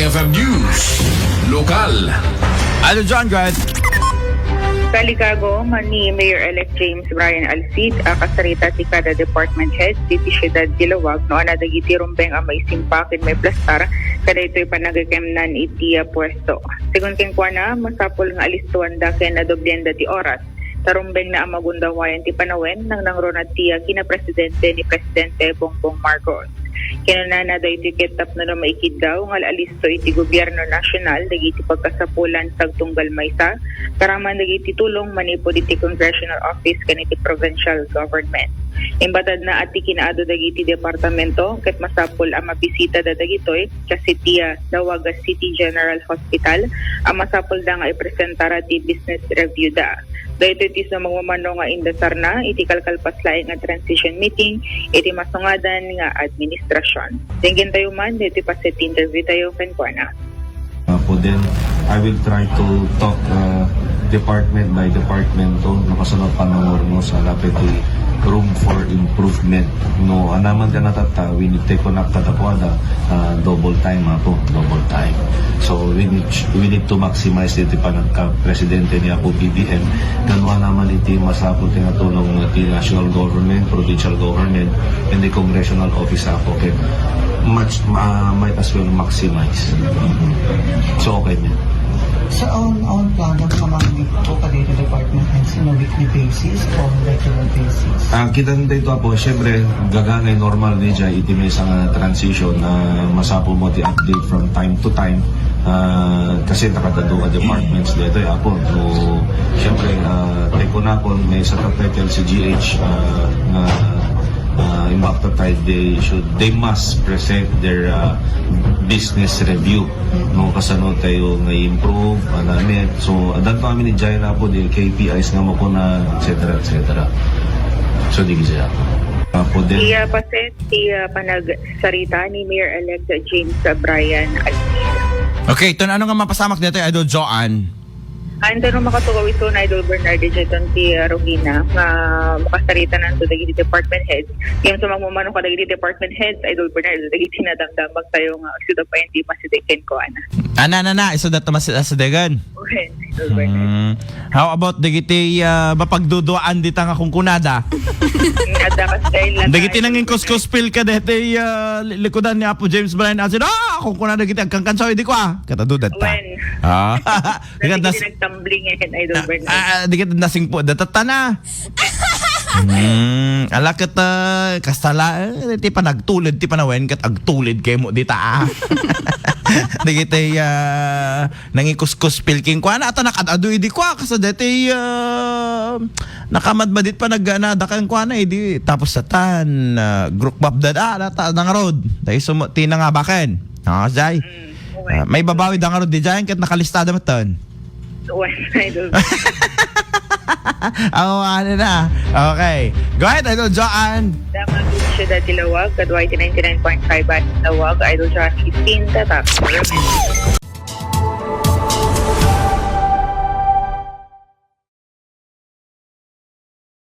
FM News. Lokal. Ano John, go ahead. Kaligago, ni Mayor-elect James Brian Alcid, kasarita ti kada department head, diti siyudad Dilawag, no, anadagiti rumbeng may simpakin may plastar, kada ito'y panagakemnan iti pwesto. Sigun ken kuana, masapol nga alistuan da ken adoblenda ti oras. Tarumbeng na magundawayan ti panawen nang nangronat ti kina-presidente ni Presidente Bongbong Marcos. Kinunana daw iti ketap na maikid daw nga alisto iti gobyerno nasyonal dagiti pagkasapulan sa tunggal maysa karaman dagiti tulong manipod iti congressional office kaniti provincial government. Imbatad na ati kinaado dagiti departamento ket masapol ang mabisita da dagitoy kasi tiya Dawaga City General Hospital ang masapol da nga ipresentara ti business review da. Dahito iti sa magmamano nga indasar na iti kalkalpaslaing nga transition meeting iti masungadan nga administrasyon. Tingin tayo man dito pa set interview tayo kenkwana. Then I will try to talk department by department to nakasunod panungor mo sa lapit room for improvement. No, anaman ka natata, we need to connect tatapuada double time ako, double time. So we need to maximize iti panagka-presidente ni ako BBM. Ganun naman iti masapot nga tulong iti national government, provincial government, and the congressional office ako. Okay, might as well maximize. So okay man. So, on plan ng mga po pa dito department heads on a weekly basis o regular basis? Kita nito ito po, syempre, gagangay normal ni Jai, iti may isang transition na masapo mo ti update from time to time. Kasi nakatado ka departments dito ako. So, syempre, teko na po, may sa title si GH na they must present their business review no kasano tayo nga improve ananet so adan pa kami ni Jai na po di KPIs nga mo ko na etc. So di gisa po din Iya paset iya panagsarita ni Mayor-elect James Brian Alcid. Okay, ito ano nga mapasamak dito Idol Joanne? Ando no makatugaw ito na Idol Bernardo Jeton ti Rogina nga makasarita na ito dagiti department heads. Yung sa magmamano ka dagiti department heads, Idol Bernardo, dagiti nadamdamag tayo nga suda pa hindi masidekin ko, ana. Na, iso dito masidegan. Okay, Idol Bernardo. How about dagiti mapagduduaan dita nga kung kunada? Ada ka style lang. Dagiti nanging kuskuspil ka dito likodan ni Apo James Brian Alcid. Kung kunada dagiti agkangkansaw di ko katadudat ta. When? Dagiti nagtumbling Idol Bernardo. Dagiti nasing po datata na. Alakit kastala ti pa nagtulid ti panawen kat agtulid kay mo dita dagiti nanging kuskuspil king kwa na ata nakadado di kwa kasi dati nakamadmadit pa nagganada kang kwa na di tapos satan group babdad data nang road dahil sumuti na nga baken Jai may babawi da nga road di Jai kat nakalistada mo ton Idol ano na okay go ahead Idol Joanne. Damang siyudad Dilawag, Kadway 99.5 at Dilawag, Idol Joanne 15 tatak.